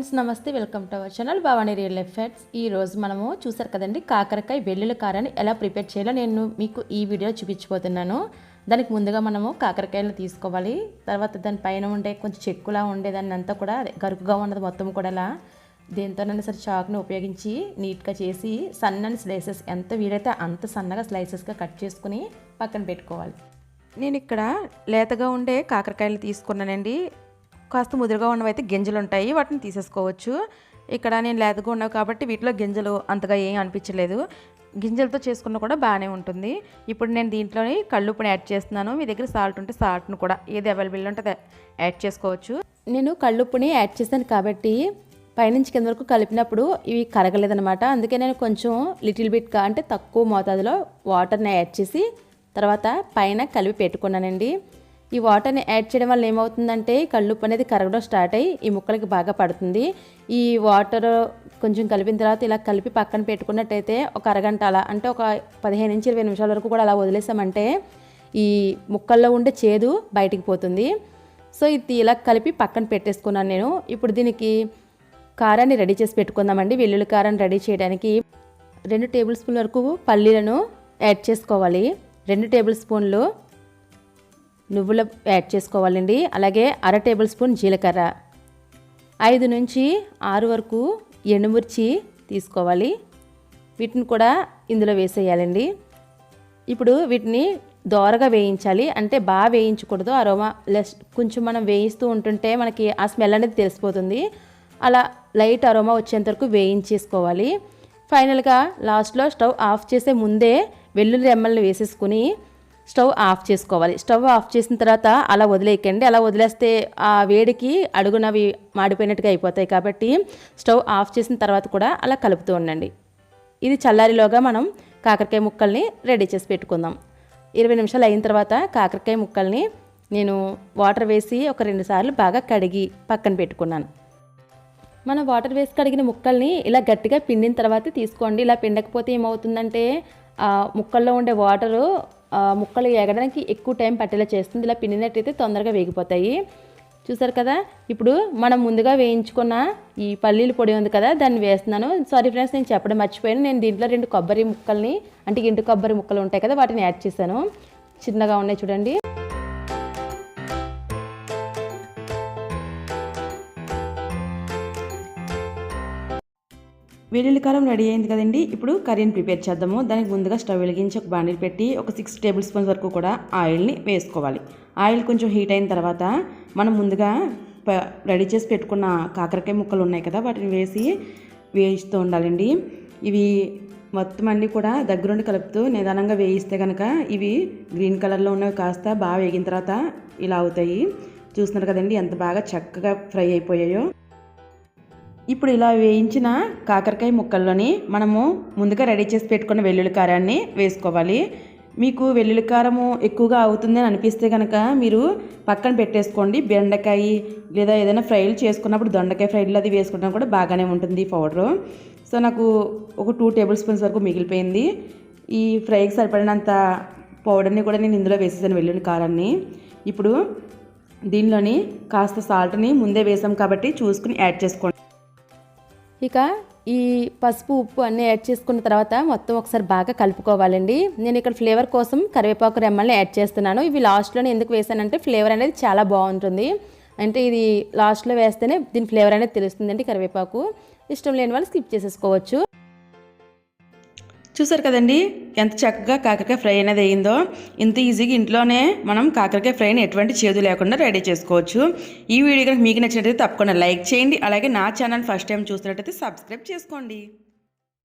Friends నమస్తే, welcome to our channel Bhavani real life facts. ఈ రోజు మనము చూసారు కదండి, కాకరకాయ వెల్లుల్లి కారాన్ని ఎలా ప్రిపేర్ చేయాలో నేను మీకు ఈ వీడియోలో చూపించబోతున్నాను. దానికి ముందుగా మనము కాకరకాయలు తీసుకోవాలి. తర్వాత దానిపైన ఉండే కొంచెం చెక్కులా ఉండేదాన్ని అంతా కూడా గరుకుగా ఉన్నది మొత్తం కూడా అలా దేంతోనైనా సరే చాకుని ఉపయోగించి నీట్గా చేసి సన్నని స్లైసెస్ ఎంత వీలైతే అంత సన్నగా స్లైసెస్గా కట్ చేసుకుని పక్కన పెట్టుకోవాలి. నేను ఇక్కడ లేతగా ఉండే కాకరకాయలు తీసుకున్నానండి. కాస్త ముదురుగా ఉన్నవైతే గింజలు ఉంటాయి, వాటిని తీసేసుకోవచ్చు. ఇక్కడ నేను లేతగా ఉన్నావు కాబట్టి వీటిలో గింజలు అంతగా ఏం అనిపించలేదు. గింజలతో చేసుకున్న కూడా బాగానే ఉంటుంది. ఇప్పుడు నేను దీంట్లోని కళ్ళుప్పుని యాడ్ చేస్తున్నాను. మీ దగ్గర సాల్ట్ ఉంటే సాల్ట్ను కూడా ఏది అవైలబుల్ ఉంటే అది యాడ్ చేసుకోవచ్చు. నేను కళ్ళుప్పుని యాడ్ చేశాను కాబట్టి పైనుంచి కింద వరకు కలిపినప్పుడు ఇవి కరగలేదనమాట. అందుకే నేను కొంచెం లిటిల్ బిట్గా అంటే తక్కువ మోతాదులో వాటర్ని యాడ్ చేసి తర్వాత పైన కలిపి పెట్టుకున్నానండి. ఈ వాటర్ని యాడ్ చేయడం వల్ల ఏమవుతుందంటే కళ్ళుప్పు అనేది కరగడం స్టార్ట్ అయ్యి ఈ ముక్కలకి బాగా పడుతుంది. ఈ వాటర్ కొంచెం కలిపిన తర్వాత ఇలా కలిపి పక్కన పెట్టుకున్నట్టయితే ఒక అరగంట అలా అంటే ఒక 15 నుంచి 20 నిమిషాల వరకు కూడా అలా వదిలేసామంటే ఈ ముక్కల్లో ఉండే చేదు బయటికి పోతుంది. సో ఇది ఇలా కలిపి పక్కన పెట్టేసుకున్నాను నేను. ఇప్పుడు దీనికి కారాన్ని రెడీ చేసి పెట్టుకుందామండి. వెల్లుల్లి కారాన్ని రెడీ చేయడానికి 2 టేబుల్ స్పూన్ల వరకు పల్లీలను యాడ్ చేసుకోవాలి. 2 టేబుల్ స్పూన్లు నువ్వుల యాడ్ చేసుకోవాలండి. అలాగే 1/2 టేబుల్ స్పూన్ జీలకర్ర, 5 నుంచి 6 వరకు ఎండుమిర్చి తీసుకోవాలి. వీటిని కూడా ఇందులో వేసేయాలండి. ఇప్పుడు వీటిని దోరగా వేయించాలి. అంటే బాగా వేయించకూడదు, అరోమా కొంచెం మనం వేయిస్తూ ఉంటుంటే మనకి ఆ స్మెల్ అనేది తెలిసిపోతుంది. అలా లైట్ అరోమా వచ్చేంత వరకు వేయించేసుకోవాలి. ఫైనల్గా లాస్ట్లో స్టవ్ ఆఫ్ చేసే ముందే వెల్లుల్లి రెమ్మల్ని వేసేసుకుని స్టవ్ ఆఫ్ చేసుకోవాలి. స్టవ్ ఆఫ్ చేసిన తర్వాత అలా వదిలేయకండి. అలా వదిలేస్తే ఆ వేడికి అడుగునవి మాడిపోయినట్టుగా అయిపోతాయి. కాబట్టి స్టవ్ ఆఫ్ చేసిన తర్వాత కూడా అలా కలుపుతూ ఉండండి. ఇది చల్లారిలోగా మనం కాకరకాయ ముక్కల్ని రెడీ చేసి పెట్టుకుందాం. 20 నిమిషాలు అయిన తర్వాత కాకరకాయ ముక్కల్ని నేను వాటర్ వేసి ఒక 2 సార్లు బాగా కడిగి పక్కన పెట్టుకున్నాను. మనం వాటర్ వేసి కడిగిన ముక్కల్ని ఇలా గట్టిగా పిండిన తర్వాత తీసుకోండి. ఇలా పిండకపోతే ఏమవుతుందంటే ముక్కల్లో ఉండే వాటరు ముక్కలు ఎగడానికి ఎక్కువ టైం పట్టేలా చేస్తుంది. ఇలా పిండినట్టయితే తొందరగా వేగిపోతాయి. చూసారు కదా. ఇప్పుడు మనం ముందుగా వేయించుకున్న ఈ పల్లీల పొడి ఉంది కదా, దాన్ని వేస్తున్నాను. సారీ ఫ్రెండ్స్, నేను చెప్పడం మర్చిపోయాను. నేను దీంట్లో 2 కొబ్బరి ముక్కల్ని అంటే ఎండు కొబ్బరి ముక్కలు ఉంటాయి కదా, వాటిని యాడ్ చేశాను. చిన్నగా ఉన్నాయి చూడండి. వెల్లుల్లి కారం రెడీ అయింది కదండి. ఇప్పుడు కర్రీని ప్రిపేర్ చేద్దాము. దానికి ముందుగా స్టవ్ వెలిగించి ఒక బాండిల్ పెట్టి ఒక 6 టేబుల్ స్పూన్స్ వరకు కూడా ఆయిల్ని వేసుకోవాలి. ఆయిల్ కొంచెం హీట్ అయిన తర్వాత మనం ముందుగా రెడీ చేసి పెట్టుకున్న కాకరకాయ ముక్కలు ఉన్నాయి కదా, వాటిని వేసి వేయిస్తూ ఉండాలండి. ఇవి మొత్తం అన్నీ కూడా దగ్గరుండి కలుపుతూ నిదానంగా వేయిస్తే కనుక ఇవి గ్రీన్ కలర్లో ఉన్నవి కాస్త బాగా వేగిన తర్వాత ఇలా అవుతాయి. చూస్తున్నారు కదండి ఎంత బాగా చక్కగా ఫ్రై అయిపోయాయో. ఇప్పుడు ఇలా వేయించిన కాకరకాయ ముక్కల్లోని మనము ముందుగా రెడీ చేసి పెట్టుకున్న వెల్లుల్లి కారాన్ని వేసుకోవాలి. మీకు వెల్లుల్లి కారము ఎక్కువగా అవుతుందని అనిపిస్తే కనుక మీరు పక్కన పెట్టేసుకోండి. బెండకాయ లేదా ఏదైనా ఫ్రైలు చేసుకున్నప్పుడు దొండకాయ ఫ్రైలు అది వేసుకుంటాం కూడా బాగానే ఉంటుంది ఈ పౌడరు. సో నాకు ఒక 2 టేబుల్ స్పూన్స్ వరకు మిగిలిపోయింది. ఈ ఫ్రైకి సరిపడినంత పౌడర్ని కూడా నేను ఇందులో వేసేసాను, వెల్లుల్లి కారాన్ని. ఇప్పుడు దీనిలోని కాస్త సాల్ట్ని ముందే వేసాం కాబట్టి చూసుకుని యాడ్ చేసుకోండి. ఇక ఈ పసుపు ఉప్పు అన్నీ యాడ్ చేసుకున్న తర్వాత మొత్తం ఒకసారి బాగా కలుపుకోవాలండి. నేను ఇక్కడ ఫ్లేవర్ కోసం కరివేపాకు రెమ్మల్ని యాడ్ చేస్తున్నాను. ఇవి లాస్ట్లోనే ఎందుకు వేసానంటే ఫ్లేవర్ అనేది చాలా బాగుంటుంది. అంటే ఇది లాస్ట్లో వేస్తేనే దీని ఫ్లేవర్ అనేది తెలుస్తుందండి. కరివేపాకు ఇష్టం లేని వాళ్ళు స్కిప్ చేసేసుకోవచ్చు. చూసారు కదండి ఎంత చక్కగా కాకరకాయ ఫ్రై అనేది అయ్యిందో. ఇంత ఈజీగా ఇంట్లోనే మనం కాకరకాయ ఫ్రైని ఎటువంటి చేదు లేకుండా రెడీ చేసుకోవచ్చు. ఈ వీడియో కనుక మీకు నచ్చినట్లయితే తప్పకుండా లైక్ చేయండి. అలాగే నా ఛానల్ ఫస్ట్ టైం చూస్తున్నట్టయితే సబ్స్క్రైబ్ చేసుకోండి.